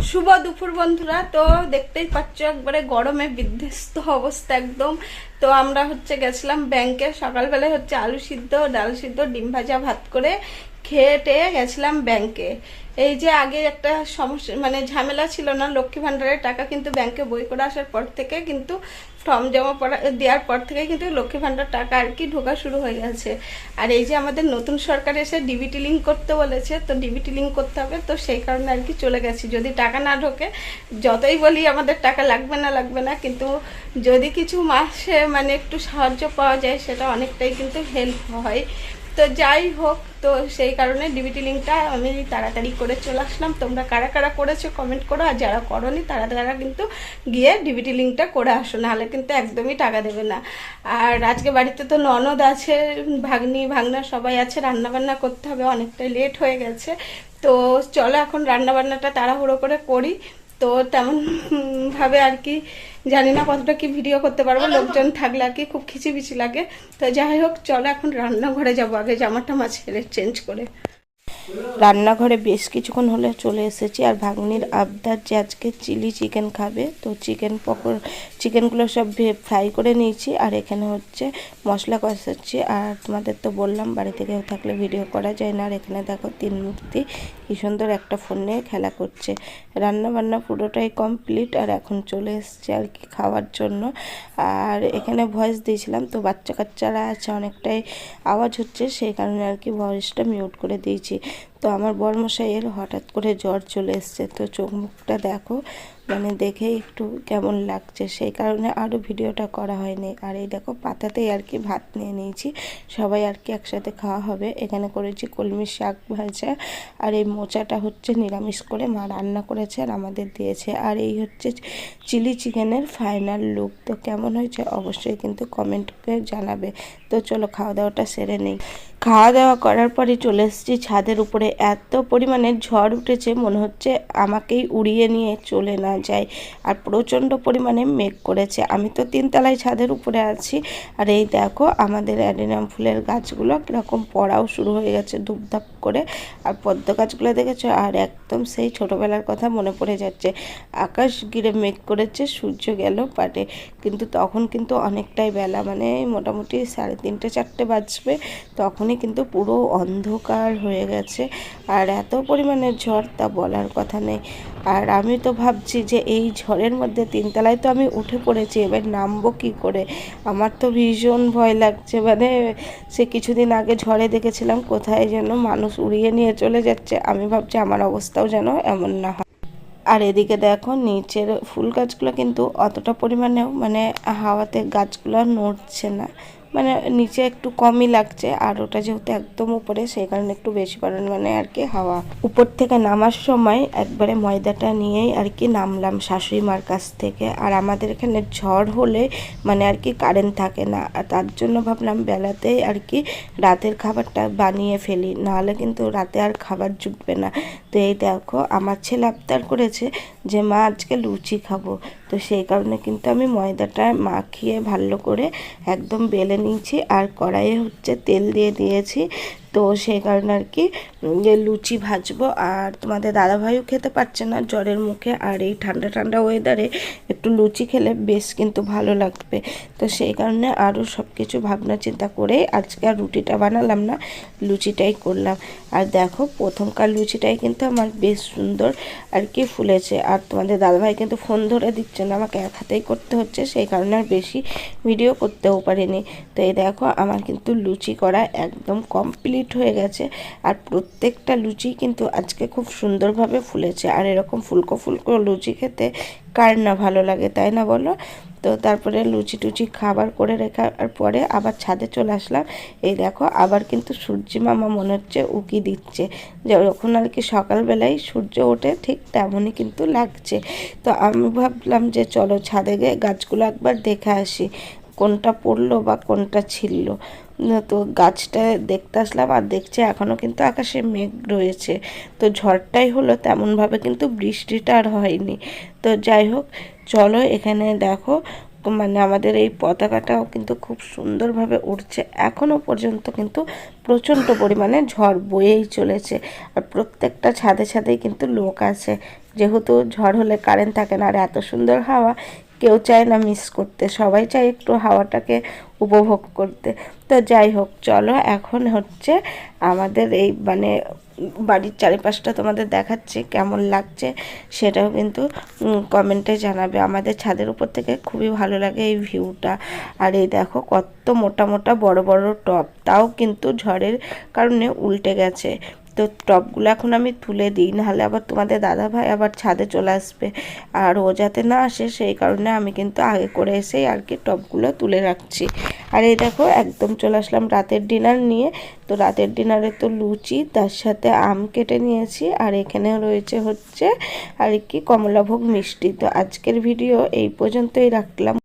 শুভ দুপুর বন্ধুরা। তো দেখতেই পাচ্ছ একবারে গরমে বিধ্বস্ত অবস্থা একদম। তো আমরা গেছিলাম ব্যাংকে, সকালবেলায় আলু সিদ্ধ, ডাল সিদ্ধ, ডিম ভাজা ভাত করে খেয়ে টেয়ে গেছিলাম ব্যাংকে। এই যে আগে একটা সমস্যা মানে ঝামেলা ছিল না, লক্ষ্মী ভাণ্ডারের টাকা কিন্তু ব্যাংকে বই করে আসার পর থেকে কিন্তু ফর্ম জমা দেওয়ার পর থেকে কিন্তু লক্ষ্মী ভাণ্ডার টাকা আর কি ঢোকা শুরু হয়ে গেছে। আর এই যে আমাদের নতুন সরকার এসে ডিবিটি লিঙ্ক করতে বলেছে, তো ডিবিটি লিঙ্ক করতে হবে, তো সেই কারণে আর কি চলে গেছি। যদি টাকা না ঢোকে, যতই বলি আমাদের টাকা লাগবে না, কিন্তু যদি কিছু মাসে মানে একটু সাহায্য পাওয়া যায় সেটা অনেকটাই কিন্তু হেল্প হয়। তো যাই হোক, তো সেই কারণে ডিবিটি লিঙ্কটা আমি তাড়াতাড়ি করে চলে আসলাম। তোমরা কারা কারা করেছো কমেন্ট করো, আর যারা করোনি তারা কিন্তু গিয়ে ডিবিটি লিঙ্কটা করে আসো, নাহলে কিন্তু একদমই টাকা দেবে না। আর আজকে বাড়িতে তো ননদ আছে, ভাগ্নি ভাগনা সবাই আছে, রান্নাবান্না করতে হবে, অনেকটাই লেট হয়ে গেছে। তো চলো এখন রান্নাবান্নাটা তাড়াহুড়ো করে করি। তো তেমন ভাবে আর কি জানি না কতটা কি ভিডিও করতে পারবো, লোকজন থাকলে আর কি খুব খিচিবিচি লাগে। তো যাই হোক, চলো এখন রান্নাঘরে যাবো, আগে জামাটা ছেড়ে চেঞ্জ করে। রান্নাঘরে বেশ কিছুক্ষণ হলে চলে এসেছি। আর ভাগ্নির আবদার যে আজকে চিলি চিকেন খাবে, তো চিকেনগুলো সব ফ্রাই করে নিয়েছি। আর এখানে মশলা কষাচ্ছি। আর তোমাদের তো বললাম বাড়িতে কেউ থাকলে ভিডিও করা যায় না। আর এখানে দেখো তিন মূর্তি কি সুন্দর একটা ফোন নিয়ে খেলা করছে। রান্না বান্না পুরোটাই কমপ্লিট, আর এখন চলে এসছে আর কি খাওয়ার জন্য। আর এখানে ভয়েস দিয়েছিলাম, তো বাচ্চা কাচ্চারা আছে, অনেকটাই আওয়াজ হচ্ছে, সেই কারণে আর কি ভয়েসটা মিউট করে দিয়েছি। তো আমার বরমশাইয়ের হঠাৎ করে জ্বর চলে এসছে, তো চোখ মুখটা দেখো, মানে দেখেই একটু কেমন লাগছে, সেই কারণে আরও ভিডিওটা করা হয়নি। আর এই দেখো পাতাতেই আর কি ভাত নিয়ে নিয়েছি, সবাই আর কি একসাথে খাওয়া হবে। এখানে করেছি কলমি শাক ভাজা, আর এই মোচাটা নিরামিষ করে মা রান্না করেছে আর আমাদের দিয়েছে। আর এই চিলি চিকেনের ফাইনাল লুক। তো কেমন হয়েছে অবশ্যই কিন্তু কমেন্ট করে জানাবে। তো চলো খাওয়া দাওয়াটা সেরে নিই। খাওয়া দাওয়া করার পরে চলে এসেছি ছাদের উপরে। এত পরিমাণে ঝড় উঠেছে, মনে হচ্ছে আমাকেই উড়িয়ে নিয়ে চলে না যায়। আর প্রচণ্ড পরিমাণে মেঘ করেছে। আমি তো তিনতলায় ছাদের উপরে আছি। আর এই দেখো আমাদের অ্যাডেনিয়াম ফুলের গাছগুলো কীরকম পড়াও শুরু হয়ে গেছে ধূপধাপ করে। আর পদ্ম গাছগুলো দেখেছো, আর একদম সেই ছোটোবেলার কথা মনে পড়ে যাচ্ছে। আকাশ ঘিরে মেঘ করেছে, সূর্য গেল পাটে, কিন্তু তখন কিন্তু অনেকটাই বেলা, মানে মোটামুটি 3:30 4টে বাজবে, তখনই কিন্তু পুরো অন্ধকার হয়ে গেছে। আর এত পরিমাণে ঝড় তা বলার কথা নেই। আর আমি তো ভাবছি যে এই ঝড়ের মধ্যে তিনতলায় তো আমি উঠে পড়েছি, এবার নামবো কী করে। আমার তো ভীষণ ভয় লাগছে। মানে সে কিছুদিন আগে ঝড়ে দেখেছিলাম কোথায় যেন মানুষ উড়িয়ে নিয়ে চলে যাচ্ছে, আমি ভাবছি আমার অবস্থাও যেন এমন না হয়। আর এদিকে দেখো নিচের ফুল গাছগুলো কিন্তু অতটা পরিমাণেও মানে হাওয়াতে গাছগুলো নড়ছে না, মানে নিচে একটু কমই লাগছে। আর ওটা যেহেতু একদম উপরে, সেই কারণে একটু বেশি পরিমাণে আর কি হাওয়া। উপর থেকে নামার সময় একবারে ময়দাটা নিয়েই আর কি নামলাম শাশুড়ি মার কাছ থেকে। আর আমাদের এখানে ঝড় হলে মানে আর কি কারেন্ট থাকে না, আর তার জন্য ভাবলাম বেলাতেই আর কি রাতের খাবারটা বানিয়ে ফেলি, নাহলে কিন্তু রাতে আর খাবার জুটবে না। তো এই দেখো আমার ছেলে আবদার করেছে যে মা আজকে লুচি খাবো, তো সেই কারণে কিন্তু আমি ময়দাটা মাখিয়ে ভালো করে একদম বেলে নিয়েছি। আর কড়াইয়ে তেল দিয়ে দিয়েছি, তো সেই কারণে আর কি লুচি ভাজবো। আর তোমাদের দাদাভাইও খেতে পারছে না জ্বরের মুখে, আর এই ঠান্ডা ঠান্ডা ওয়েদারে একটু লুচি খেলে বেশ কিন্তু ভালো লাগবে। তো সেই কারণে আরও সব কিছু ভাবনা চিন্তা করে আজকে আর রুটিটা বানালাম না, লুচিটাই করলাম। আর দেখো প্রথমকার লুচিটাই কিন্তু আমার বেশ সুন্দর আর কি ফুলেছে। আর তোমাদের দাদাভাই কিন্তু ফোন ধরে দিচ্ছে না, আমাকে এক হাতেই করতে হচ্ছে, সেই কারণে আর বেশি ভিডিও করতেও পারিনি। তো এই দেখো আমার কিন্তু লুচি করা একদম কমপ্লিট হয়ে গেছে। আর প্রত্যেকটা লুচি কিন্তু আজকে খুব সুন্দরভাবে ফুলেছে। আর এরকম ফুলকো ফুলকো লুচি খেতে কার না ভালো লাগে, তাই না বলো। তো তারপরে লুচি টুচি খাবার করে রেখার পরে আবার ছাদে চলে আসলাম। এই দেখো আবার কিন্তু সূর্যি মামা মনে হচ্ছে উকি দিচ্ছে, যখন আর কি সকালবেলায় সূর্য ওঠে ঠিক তেমনই কিন্তু লাগছে। তো আমি ভাবলাম যে চলো ছাদে গিয়ে গাছগুলো একবার দেখে আসি, কোনটা পড়লো বা কোনটা ছিললো। তো গাছটা দেখতে আসলাম, আর দেখছে এখনও কিন্তু আকাশে মেঘ রয়েছে। তো ঝড়টাই হলো, তেমনভাবে কিন্তু বৃষ্টিটা আর হয়নি। তো যাই হোক চলো, এখানে দেখো মানে আমাদের এই পতাকাটাও কিন্তু খুব সুন্দরভাবে উড়ছে। এখনও পর্যন্ত কিন্তু প্রচণ্ড পরিমাণে ঝড় বয়েই চলেছে। আর প্রত্যেকটা ছাদে ছাদেই কিন্তু লোক আছে, যেহেতু ঝড় হলে কারেন্ট থাকে না। আর এত সুন্দর হাওয়া কেউ চায় না মিস করতে, সবাই চায় একটু হাওয়াটাকে উপভোগ করতে। তো যাই হোক, চলো এখন হচ্ছে আমাদের এই মানে বাড়ির চারিপাশটা তোমাদের দেখাচ্ছি, কেমন লাগছে সেটাও কিন্তু কমেন্টে জানাবে। আমাদের ছাদের উপর থেকে খুবই ভালো লাগে এই ভিউটা। আর এই দেখো কত মোটা মোটা বড় বড় টব, তাও কিন্তু ঝড়ের কারণে উল্টে গেছে। তো টবগুলো এখন আমি তুলে দিই, নাহলে আবার তোমাদের দাদাভাই আবার ছাদে চলে আসবে। আর ও যাতে না আসে সেই কারণে আমি কিন্তু আগে করে এসেই আর কি টবগুলো তুলে রাখছি। আর এই দেখো একদম চলে আসলাম রাতের ডিনার নিয়ে। তো রাতের ডিনারে তো লুচি, তার সাথে আম কেটে নিয়েছি, আর এখানে রয়েছে হচ্ছে আর কি কমলাভোগ মিষ্টি। তো আজকের ভিডিও এই পর্যন্তই রাখলাম।